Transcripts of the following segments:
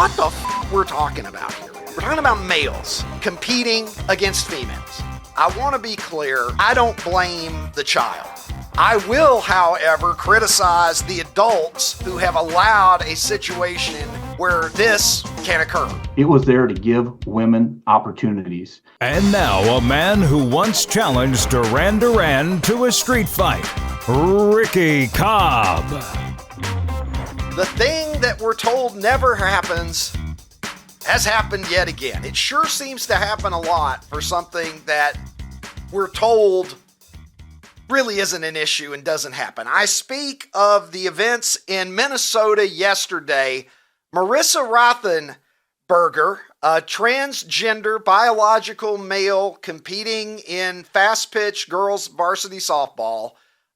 what the we're talking about here. We're talking about males competing against females. I want to be clear, I don't blame the child. I will, however, criticize the adults who have allowed a situation where this can occur. It was there to give women opportunities. And now a man who once challenged Duran Duran to a street fight, Ricky Cobb. The thing that we're told never happens has happened yet again. It sure seems to happen a lot for something that we're told really isn't an issue and doesn't happen. I speak of the events in Minnesota yesterday. Marissa Rothenberger, a transgender biological male competing in fast pitch girls varsity softball,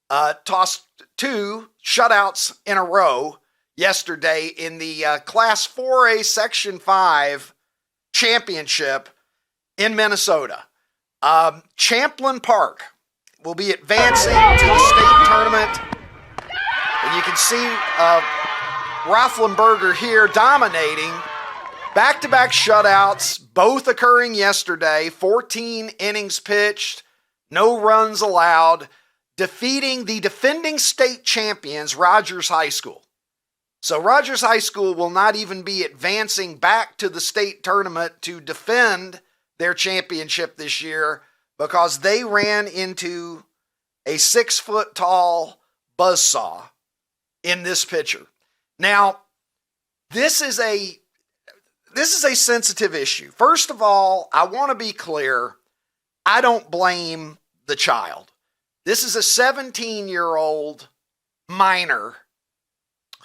tossed 2 shutouts in a row yesterday in the Class 4A Section 5 championship in Minnesota. Champlin Park will be advancing to the state tournament. And you can see Roethlisberger here dominating. Back-to-back shutouts, both occurring yesterday. 14 innings pitched, no runs allowed, defeating the defending state champions, Rogers High School. So Rogers High School will not even be advancing back to the state tournament to defend their championship this year because they ran into a 6-foot-tall buzzsaw in this pitcher. Now, this is a sensitive issue. First of all, I want to be clear. I don't blame the child. This is a 17-year-old minor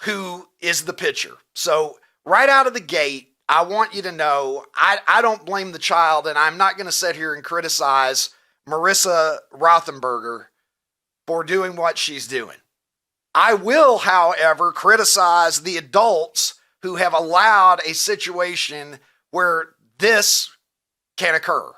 who is the pitcher. So right out of the gate, I want you to know I don't blame the child, and I'm not going to sit here and criticize Marissa Rothenberger for doing what she's doing. I will, however, criticize the adults who have allowed a situation where this can occur.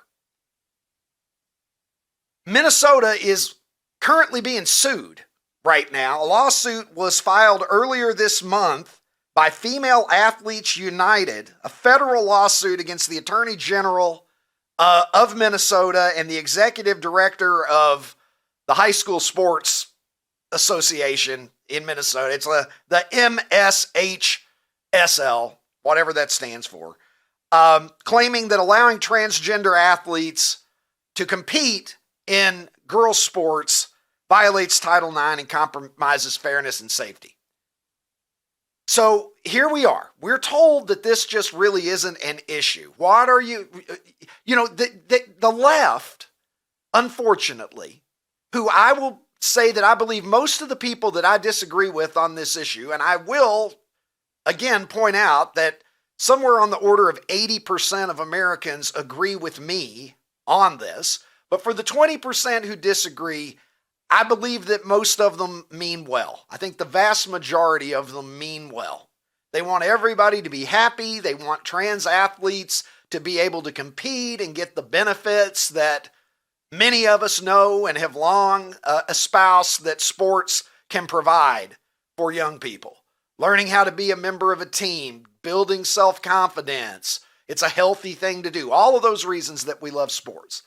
Minnesota is currently being sued right now. A lawsuit was filed earlier this month by Female Athletes United, a federal lawsuit against the Attorney General of Minnesota and the executive director of the High School Sports Association in Minnesota. It's the MSHSL, whatever that stands for, claiming that allowing transgender athletes to compete in girls' sports violates Title IX and compromises fairness and safety. So here we are. We're told that this just really isn't an issue. What are you, the left, unfortunately, who I will say that I believe most of the people that I disagree with on this issue, and I will again point out that somewhere on the order of 80% of Americans agree with me on this, but for the 20% who disagree, I believe that most of them mean well. I think the vast majority of them mean well. They want everybody to be happy. They want trans athletes to be able to compete and get the benefits that many of us know and have long espoused that sports can provide for young people. Learning how to be a member of a team, building self-confidence. It's a healthy thing to do. All of those reasons that we love sports.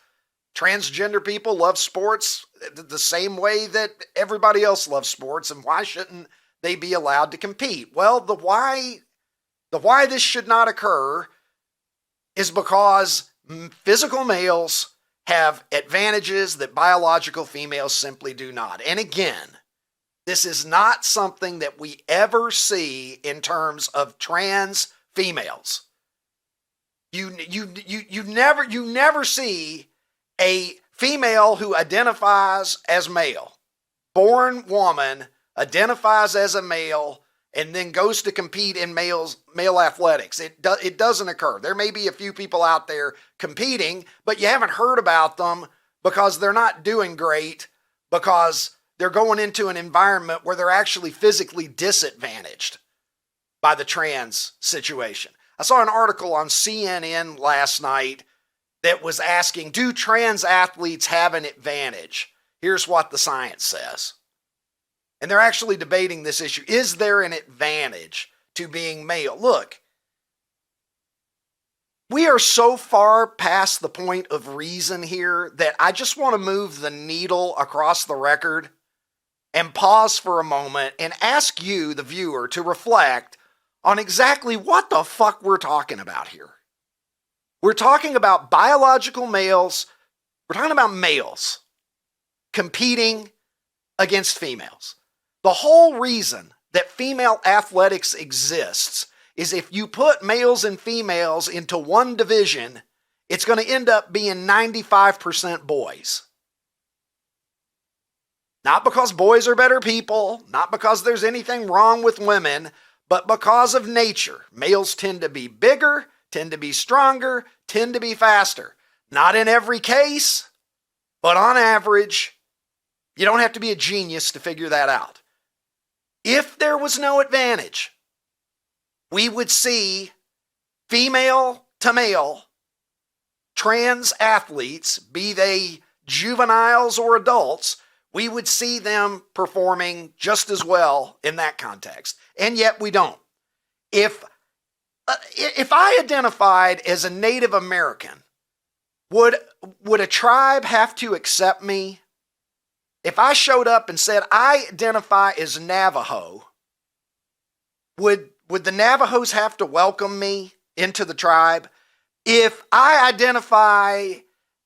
Transgender people love sports the same way that everybody else loves sports, and why shouldn't they be allowed to compete? Well, the why this should not occur is because physical males have advantages that biological females simply do not. And again, this is not something that we ever see in terms of trans females. You never see a female who identifies as male, born woman, identifies as a male, and then goes to compete in male athletics. It doesn't occur. There may be a few people out there competing, but you haven't heard about them because they're not doing great, because they're going into an environment where they're actually physically disadvantaged by the trans situation. I saw an article on CNN last night that was asking, do trans athletes have an advantage? Here's what the science says. And they're actually debating this issue. Is there an advantage to being male? Look, We are so far past the point of reason here that I just want to move the needle across the record and pause for a moment and ask you, the viewer, to reflect on exactly what the fuck we're talking about here. We're talking about biological males. We're talking about males competing against females. The whole reason that female athletics exists is if you put males and females into one division, it's going to end up being 95% boys. Not because boys are better people, not because there's anything wrong with women, but because of nature. Males tend to be bigger, tend to be stronger, tend to be faster. Not in every case, but on average. You don't have to be a genius to figure that out. If there was no advantage, we would see female to male trans athletes, be they juveniles or adults, we would see them performing just as well in that context. And yet we don't. If I identified as a Native American, would a tribe have to accept me? If I showed up and said, I identify as Navajo, would the Navajos have to welcome me into the tribe? If I identify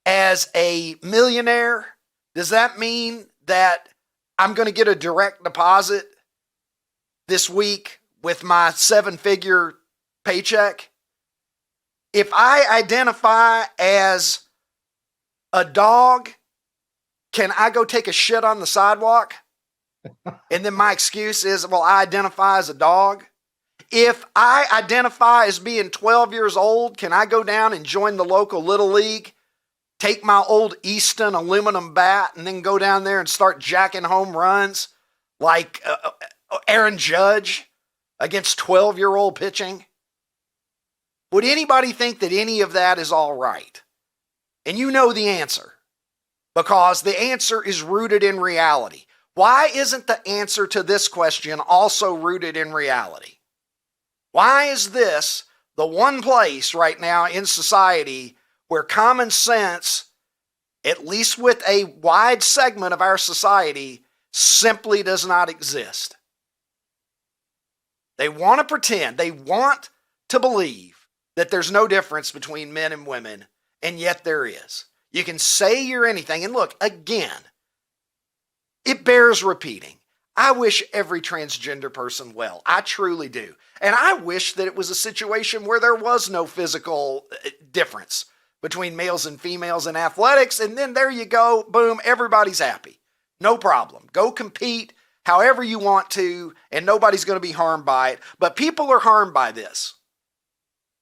as a millionaire, does that mean that I'm going to get a direct deposit this week with my 7-figure paycheck? If I identify as a dog, can I go take a shit on the sidewalk? And then my excuse is, well, I identify as a dog. If I identify as being 12 years old, can I go down and join the local Little League, take my old Easton aluminum bat, and then go down there and start jacking home runs like Aaron Judge against 12-year-old pitching? Would anybody think that any of that is all right? And you know the answer, because the answer is rooted in reality. Why isn't the answer to this question also rooted in reality? Why is this the one place right now in society where common sense, at least with a wide segment of our society, simply does not exist? They want to pretend, they want to believe that there's no difference between men and women, and yet there is. You can say you're anything, and look, again, it bears repeating. I wish every transgender person well. I truly do. And I wish that it was a situation where there was no physical difference between males and females in athletics, and then there you go, boom, everybody's happy. No problem. Go compete however you want to, and nobody's going to be harmed by it. But people are harmed by this.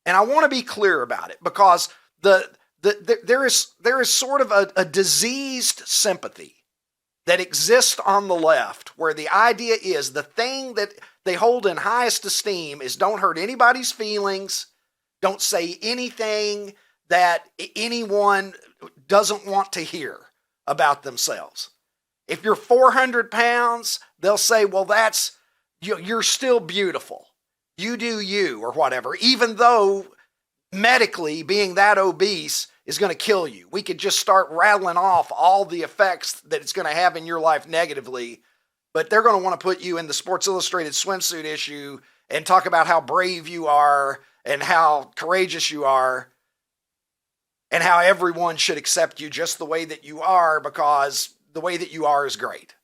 And I want to be clear about it, because there is sort of a diseased sympathy that exists on the left, where the idea is the thing that they hold in highest esteem is don't hurt anybody's feelings, don't say anything that anyone doesn't want to hear about themselves. If you're 400 pounds, they'll say, well, you're still beautiful. You do you, or whatever, even though medically being that obese is going to kill you. We could just start rattling off all the effects that it's going to have in your life negatively, but they're going to want to put you in the Sports Illustrated swimsuit issue and talk about how brave you are and how courageous you are and how everyone should accept you just the way that you are, because the way that you are is great.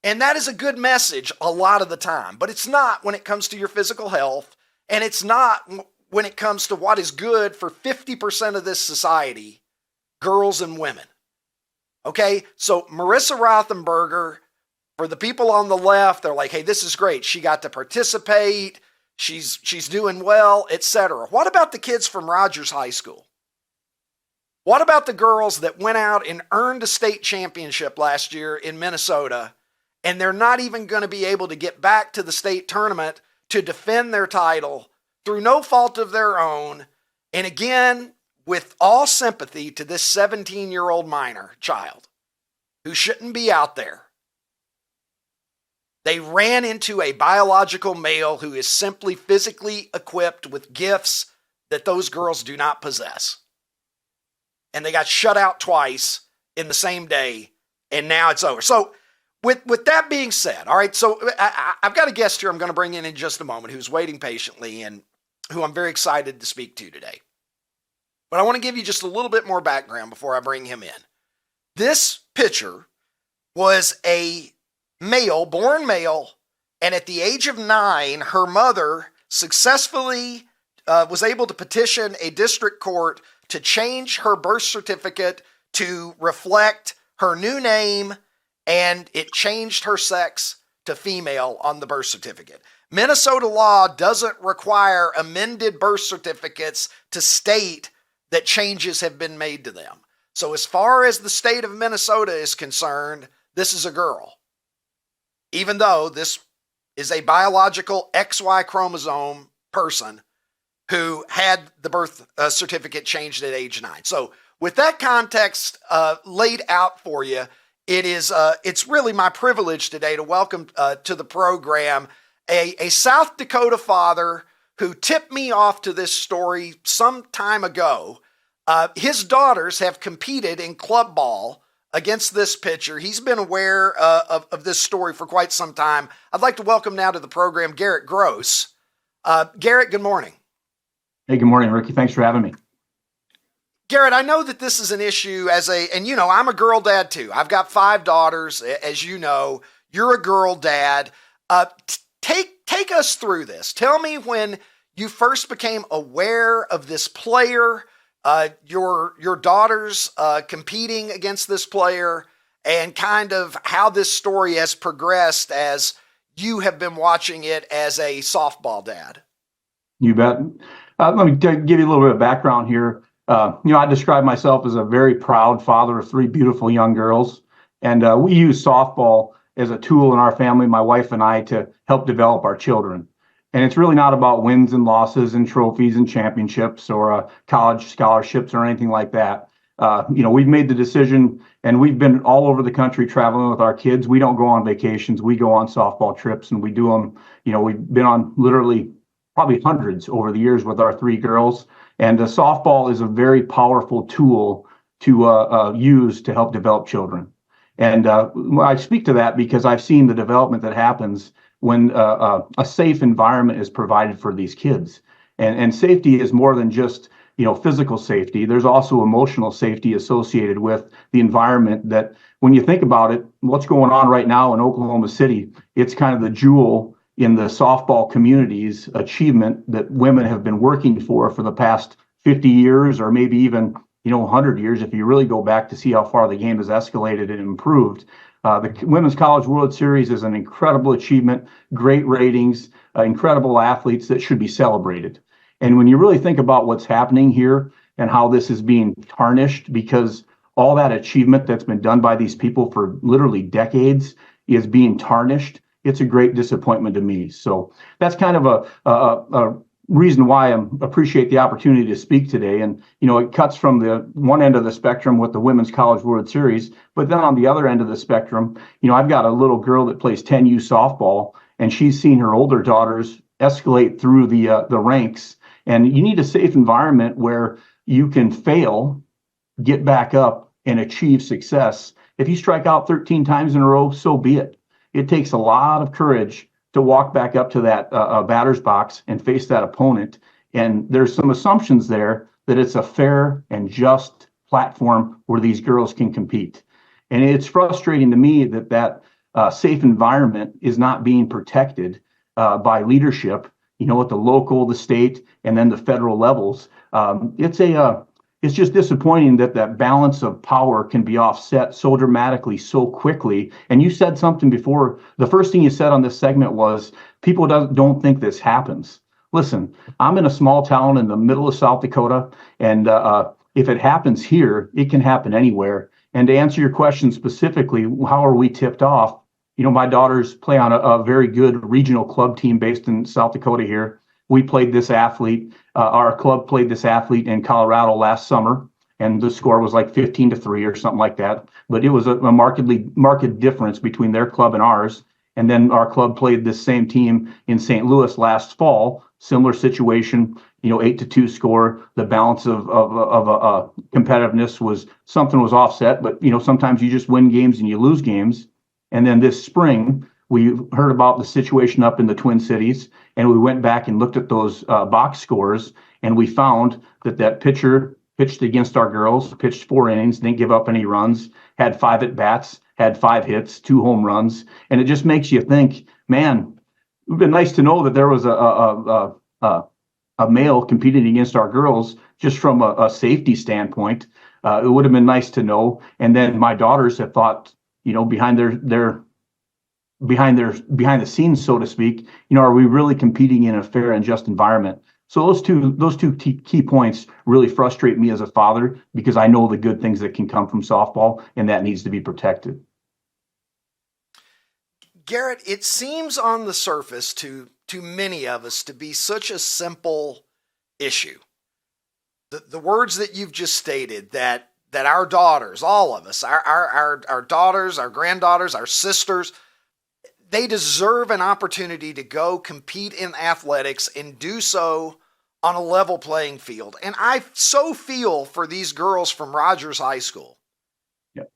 And that is a good message a lot of the time, but it's not when it comes to your physical health, and it's not when it comes to what is good for 50% of this society, girls and women. Okay, so Marissa Rothenberger, for the people on the left, they're like, hey, this is great. She got to participate. She's doing well, etc. What about the kids from Rogers High School? What about the girls that went out and earned a state championship last year in Minnesota, and they're not even going to be able to get back to the state tournament to defend their title through no fault of their own? And again, with all sympathy to this 17-year-old minor child who shouldn't be out there, they ran into a biological male who is simply physically equipped with gifts that those girls do not possess. And they got shut out twice in the same day, and now it's over. So with that being said, all right, so I've got a guest here I'm going to bring in just a moment who's waiting patiently and who I'm very excited to speak to today. But I want to give you just a little bit more background before I bring him in. This pitcher was a male, born male, and at the age of 9, her mother successfully was able to petition a district court to change her birth certificate to reflect her new name, and it changed her sex to female on the birth certificate. Minnesota law doesn't require amended birth certificates to state that changes have been made to them. So as far as the state of Minnesota is concerned, this is a girl. Even though this is a biological XY chromosome person who had the birth certificate changed at age 9. So with that context laid out for you, it's really my privilege today to welcome to the program a South Dakota father who tipped me off to this story some time ago. His daughters have competed in club ball against this pitcher. He's been aware of this story for quite some time. I'd like to welcome now to the program Garrett Gross. Garrett, good morning. Hey, good morning, Ricky. Thanks for having me. Garrett, I know that this is an issue and I'm a girl dad too. I've got 5 daughters, as you know. You're a girl dad. Take us through this. Tell me when you first became aware of this player, your daughters competing against this player, and kind of how this story has progressed as you have been watching it as a softball dad. You bet. Let me give you a little bit of background here. I describe myself as a very proud father of 3 beautiful young girls, and we use softball as a tool in our family, my wife and I, to help develop our children. And it's really not about wins and losses and trophies and championships or college scholarships or anything like that. We've made the decision, and we've been all over the country traveling with our kids. We don't go on vacations. We go on softball trips, and we do them. We've been on literally probably hundreds over the years with our 3 girls. And softball is a very powerful tool to use to help develop children. And I speak to that because I've seen the development that happens when a safe environment is provided for these kids. And safety is more than just physical safety. There's also emotional safety associated with the environment that, when you think about it, what's going on right now in Oklahoma City, it's kind of the jewel in the softball community's achievement that women have been working for the past 50 years, or maybe even 100 years if you really go back to see how far the game has escalated and improved. The Women's College World Series is an incredible achievement, great ratings, incredible athletes that should be celebrated. And when you really think about what's happening here and how this is being tarnished, because all that achievement that's been done by these people for literally decades is being tarnished, it's a great disappointment to me. So that's kind of a reason why I appreciate the opportunity to speak today. And, it cuts from the one end of the spectrum with the Women's College World Series, but then on the other end of the spectrum, I've got a little girl that plays 10U softball, and she's seen her older daughters escalate through the ranks. And you need a safe environment where you can fail, get back up, and achieve success. If you strike out 13 times in a row, so be it. It takes a lot of courage to walk back up to that batter's box and face that opponent. And there's some assumptions there that it's a fair and just platform where these girls can compete. And it's frustrating to me that safe environment is not being protected by leadership, at the local, the state, and then the federal levels. It's just disappointing that balance of power can be offset so dramatically, so quickly. And you said something before. The first thing you said on this segment was people don't think this happens. Listen, I'm in a small town in the middle of South Dakota, and if it happens here, it can happen anywhere. And to answer your question specifically, how are we tipped off? My daughters play on a very good regional club team based in South Dakota here. We played this athlete. Our club played this athlete in Colorado last summer, and the score was like 15-3 or something like that. But it was a marked difference between their club and ours. And then our club played this same team in St. Louis last fall, similar situation, 8-2 score. The balance of competitiveness was something was offset, but sometimes you just win games and you lose games. And then this spring, we heard about the situation up in the Twin Cities, and we went back and looked at those box scores, and we found that pitcher pitched against our girls, pitched 4 innings, didn't give up any runs, had 5 at bats, had 5 hits, 2 home runs, and it just makes you think, man, it would been nice to know that there was a male competing against our girls just from a safety standpoint. It would have been nice to know. And then my daughters have thought, behind the scenes, so to speak, are we really competing in a fair and just environment? So those two key points really frustrate me as a father, because I know the good things that can come from softball, and that needs to be protected. Garrett, it seems on the surface to many of us to be such a simple issue. The words that you've just stated, that our daughters, all of us, our daughters, our granddaughters, our sisters, they deserve an opportunity to go compete in athletics and do so on a level playing field. And I so feel for these girls from Rogers High School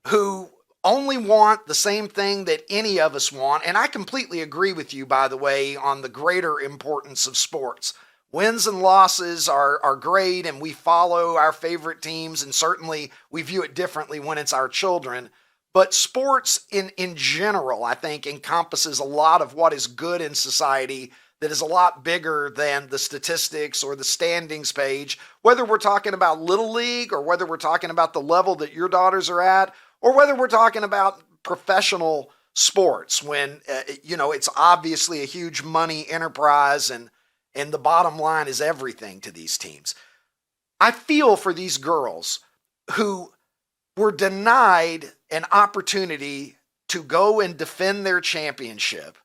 who only want the same thing that any of us want. And I completely agree with you, by the way, on the greater importance of sports. Wins and losses are great, and we follow our favorite teams, and certainly we view it differently when it's our children. But sports in general, I think, encompasses a lot of what is good in society that is a lot bigger than the statistics or the standings page, whether we're talking about Little League or whether we're talking about the level that your daughters are at, or whether we're talking about professional sports when, it's obviously a huge money enterprise and the bottom line is everything to these teams. I feel for these girls who were denied an opportunity to go and defend their championship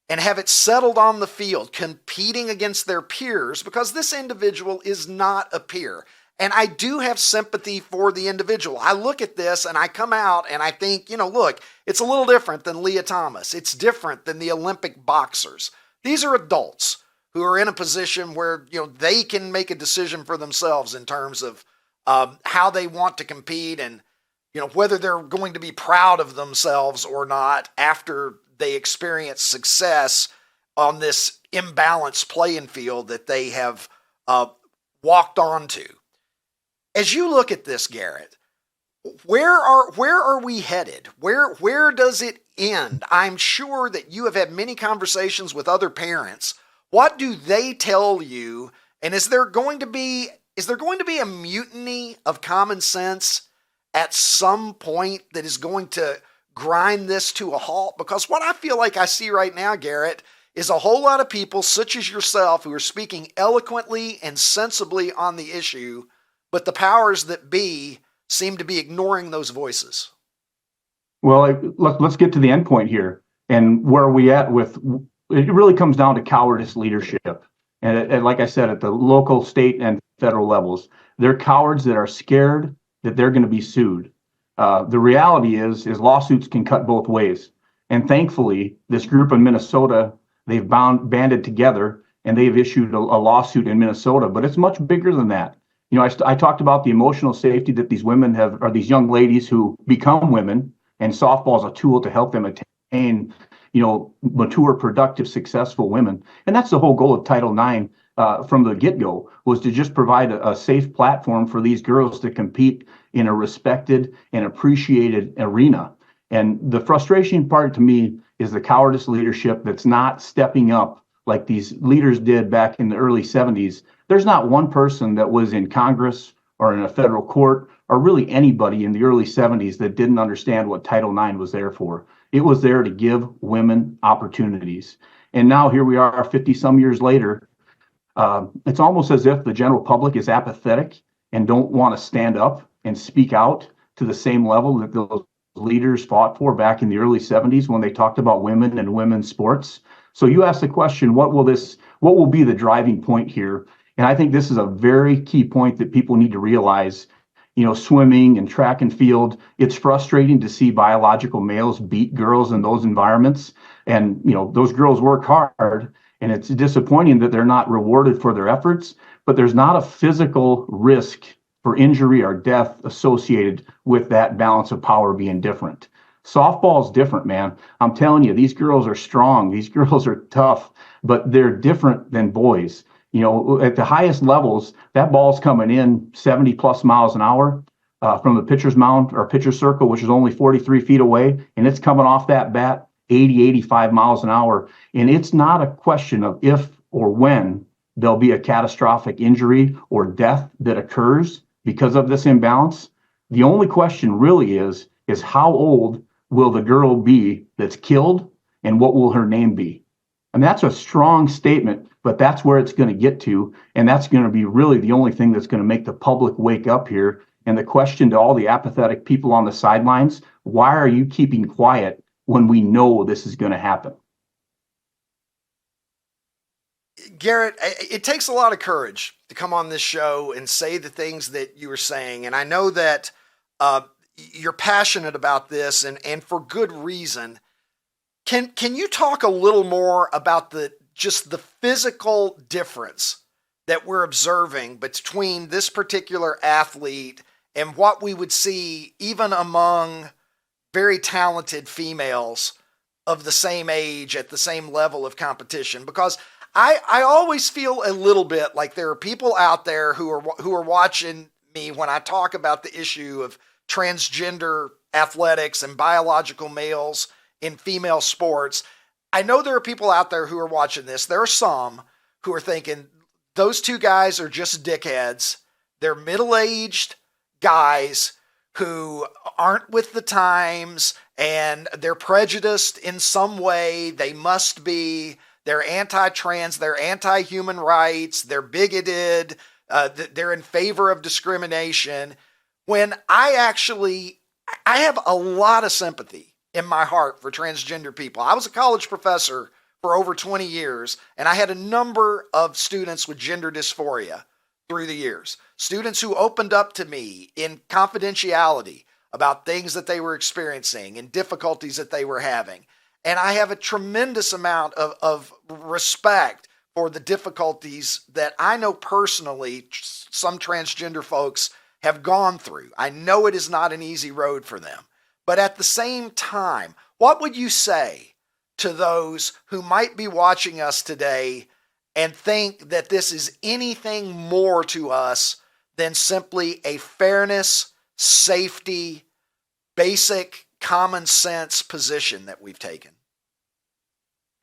and have it settled on the field, competing against their peers, because this individual is not a peer. And I do have sympathy for the individual. I look at this and I come out and I think, look, it's a little different than Leah Thomas. It's different than the Olympic boxers. These are adults who are in a position where, they can make a decision for themselves in terms of how they want to compete and, whether they're going to be proud of themselves or not after they experience success on this imbalanced playing field that they have walked onto. As you look at this, Garrett, where are we headed? Where does it end? I'm sure that you have had many conversations with other parents. What do they tell you? And is there going to be a mutiny of common sense at some point that is going to grind this to a halt? Because what I feel like I see right now, Garrett, is a whole lot of people such as yourself who are speaking eloquently and sensibly on the issue, but the powers that be seem to be ignoring those voices. Well, let's get to the end point here. And where are we at with it? Really comes down to cowardice leadership. And like I said, at the local, state, and federal levels, they're cowards that are scared that they're going to be sued. The reality is lawsuits can cut both ways. And thankfully, this group in Minnesota, they've banded together and they've issued a lawsuit in Minnesota, but it's much bigger than that. I talked about the emotional safety that these women have, or these young ladies who become women, and softball is a tool to help them attain, mature, productive, successful women. And that's the whole goal of Title IX from the get-go, was to just provide a safe platform for these girls to compete in a respected and appreciated arena. And the frustration part to me is the cowardice leadership that's not stepping up like these leaders did back in the early 70s. There's not one person that was in Congress or in a federal court or really anybody in the early 70s that didn't understand what Title IX was there for. It was there to give women opportunities. And now here we are 50 some years later. It's almost as if the general public is apathetic and don't want to stand up and speak out to the same level that those leaders fought for back in the early 70s when they talked about women and women's sports. So you asked the question, what will be the driving point here? And I think this is a very key point that people need to realize. Swimming and track and field, it's frustrating to see biological males beat girls in those environments. And, those girls work hard, and it's disappointing that they're not rewarded for their efforts, but there's not a physical risk for injury or death associated with that balance of power being different. Softball is different, man. I'm telling you, these girls are strong. These girls are tough, but they're different than boys. At the highest levels, that ball's coming in 70 plus miles an hour from the pitcher's mound or pitcher circle, which is only 43 feet away, and it's coming off that bat 80, 85 miles an hour. And it's not a question of if or when there'll be a catastrophic injury or death that occurs because of this imbalance. The only question really is how old will the girl be that's killed, and what will her name be? And that's a strong statement, but that's where it's going to get to. And that's going to be really the only thing that's going to make the public wake up here. And the question to all the apathetic people on the sidelines, why are you keeping quiet when we know this is going to happen? Garrett, it takes a lot of courage to come on this show and say the things that you were saying. And I know that you're passionate about this, and for good reason. Can you talk a little more about the physical difference that we're observing between this particular athlete and what we would see even among very talented females of the same age at the same level of competition? Because I always feel a little bit like there are people out there who are watching me when I talk about the issue of transgender athletics and biological males in female sports. I know there are people out there who are watching this. There are some who are thinking those two guys are just dickheads. They're middle-aged guys who aren't with the times, and they're prejudiced in some way. They must be. They're anti-trans. They're anti-human rights. They're bigoted. They're in favor of discrimination. When I have a lot of sympathy in my heart for transgender people. I was a college professor for over 20 years, and I had a number of students with gender dysphoria through the years. Students who opened up to me in confidentiality about things that they were experiencing and difficulties that they were having. And I have a tremendous amount of respect for the difficulties that I know personally some transgender folks have gone through. I know it is not an easy road for them. But at the same time, what would you say to those who might be watching us today and think that this is anything more to us than simply a fairness, safety, basic common sense position that we've taken?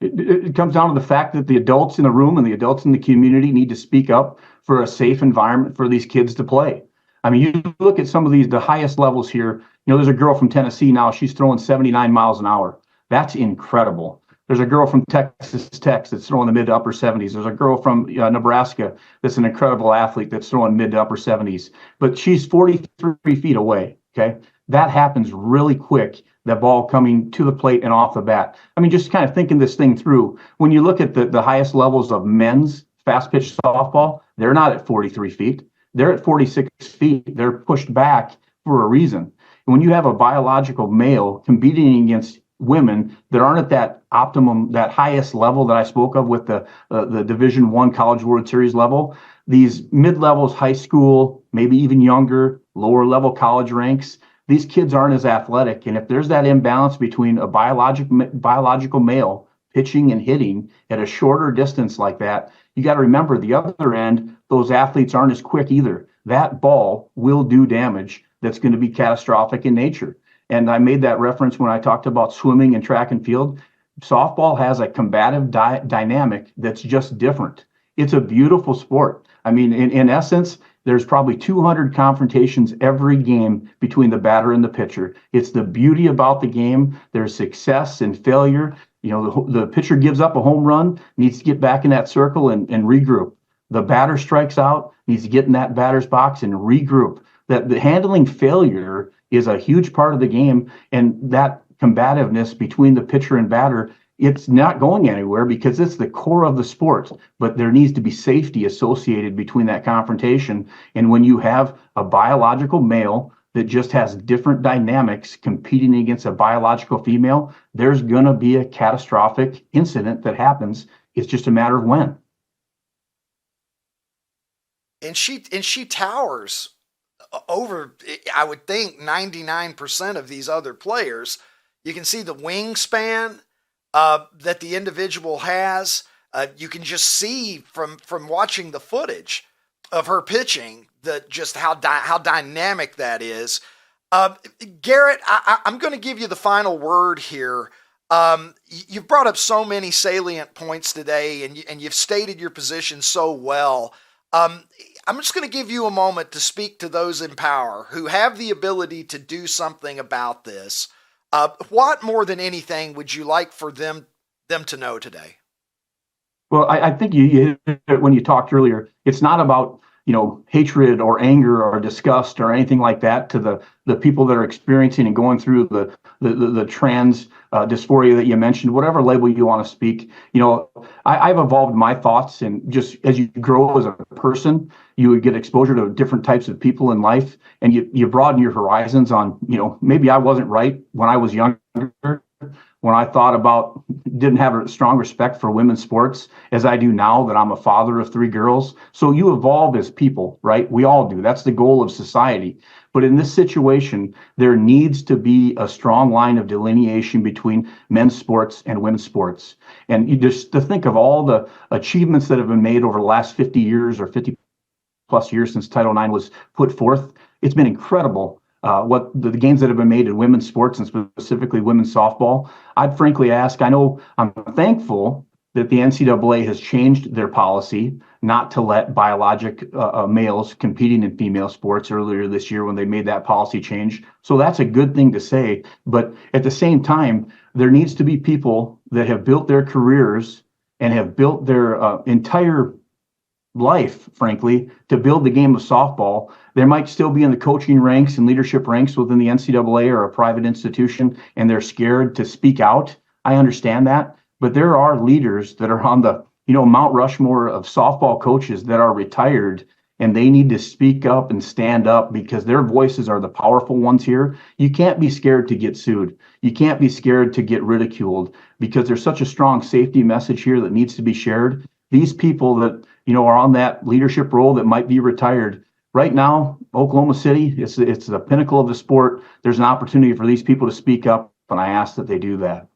It comes down to the fact that the adults in the room and the adults in the community need to speak up for a safe environment for these kids to play. I mean, you look at some of the highest levels here. There's a girl from Tennessee now. She's throwing 79 miles an hour. That's incredible. There's a girl from Texas Tech that's throwing the mid to upper 70s. There's a girl from Nebraska that's an incredible athlete that's throwing mid to upper 70s. But she's 43 feet away, okay? That happens really quick, that ball coming to the plate and off the bat. I mean, just kind of thinking this thing through. When you look at the highest levels of men's fast pitch softball, they're not at 43 feet. They're at 46 feet. They're pushed back for a reason. And when you have a biological male competing against women that aren't at that optimum, that highest level that I spoke of with the Division I College World Series level, these mid-levels, high school, maybe even younger, lower level college ranks, these kids aren't as athletic. And if there's that imbalance between a biological male pitching and hitting at a shorter distance like that, you got to remember the other end, those athletes aren't as quick either. That ball will do damage that's going to be catastrophic in nature. And I made that reference when I talked about swimming and track and field. Softball has a combative dynamic that's just different. It's a beautiful sport. I mean, in essence, there's probably 200 confrontations every game between the batter and the pitcher. It's the beauty about the game. There's success and failure. The pitcher gives up a home run, needs to get back in that circle and regroup. The batter strikes out, needs to get in that batter's box and regroup. That the handling failure is a huge part of the game, and that combativeness between the pitcher and batter, it's not going anywhere because it's the core of the sport. But there needs to be safety associated between that confrontation. And when you have a biological male that just has different dynamics competing against a biological female, there's going to be a catastrophic incident that happens. It's just a matter of when. And she towers over, I would think, 99% of these other players. You can see the wingspan that the individual has. You can just see from watching the footage of her pitching that just how dynamic that is. Garrett, I'm going to give you the final word here. You've brought up so many salient points today, and you've stated your position so well. I'm just going to give you a moment to speak to those in power who have the ability to do something about this. What more than anything would you like for them to know today? Well, I think you hit it when you talked earlier. It's not about hatred or anger or disgust or anything like that to the people that are experiencing and going through the trans dysphoria that you mentioned, whatever label you want to speak. I've evolved my thoughts, and just as you grow as a person, you would get exposure to different types of people in life, and you broaden your horizons on, maybe I wasn't right when I was younger, when I thought about, didn't have a strong respect for women's sports as I do now that I'm a father of 3 girls. So you evolve as people, right? We all do. That's the goal of society. But in this situation, there needs to be a strong line of delineation between men's sports and women's sports. And you just to think of all the achievements that have been made over the last 50 years or 50 plus years since Title IX was put forth, it's been incredible. What the gains that have been made in women's sports and specifically women's softball. I'd frankly ask, I know I'm thankful that the NCAA has changed their policy not to let biologic males competing in female sports earlier this year when they made that policy change. So that's a good thing to say. But at the same time, there needs to be people that have built their careers and have built their entire life, frankly, to build the game of softball. They might still be in the coaching ranks and leadership ranks within the NCAA or a private institution, and they're scared to speak out. I understand that, but there are leaders that are on the Mount Rushmore of softball coaches that are retired, and they need to speak up and stand up because their voices are the powerful ones here. You can't be scared to get sued. You can't be scared to get ridiculed because there's such a strong safety message here that needs to be shared. These people that are on that leadership role that might be retired. Right now, Oklahoma City, it's the pinnacle of the sport. There's an opportunity for these people to speak up, and I ask that they do that.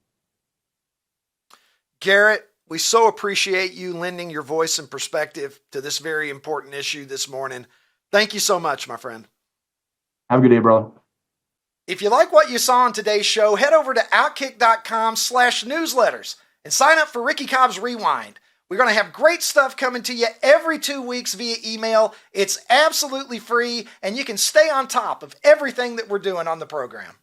Garrett, we so appreciate you lending your voice and perspective to this very important issue this morning. Thank you so much, my friend. Have a good day, brother. If you like what you saw on today's show, head over to outkick.com/newsletters and sign up for Ricky Cobb's Rewind. We're going to have great stuff coming to you every 2 weeks via email. It's absolutely free, and you can stay on top of everything that we're doing on the program.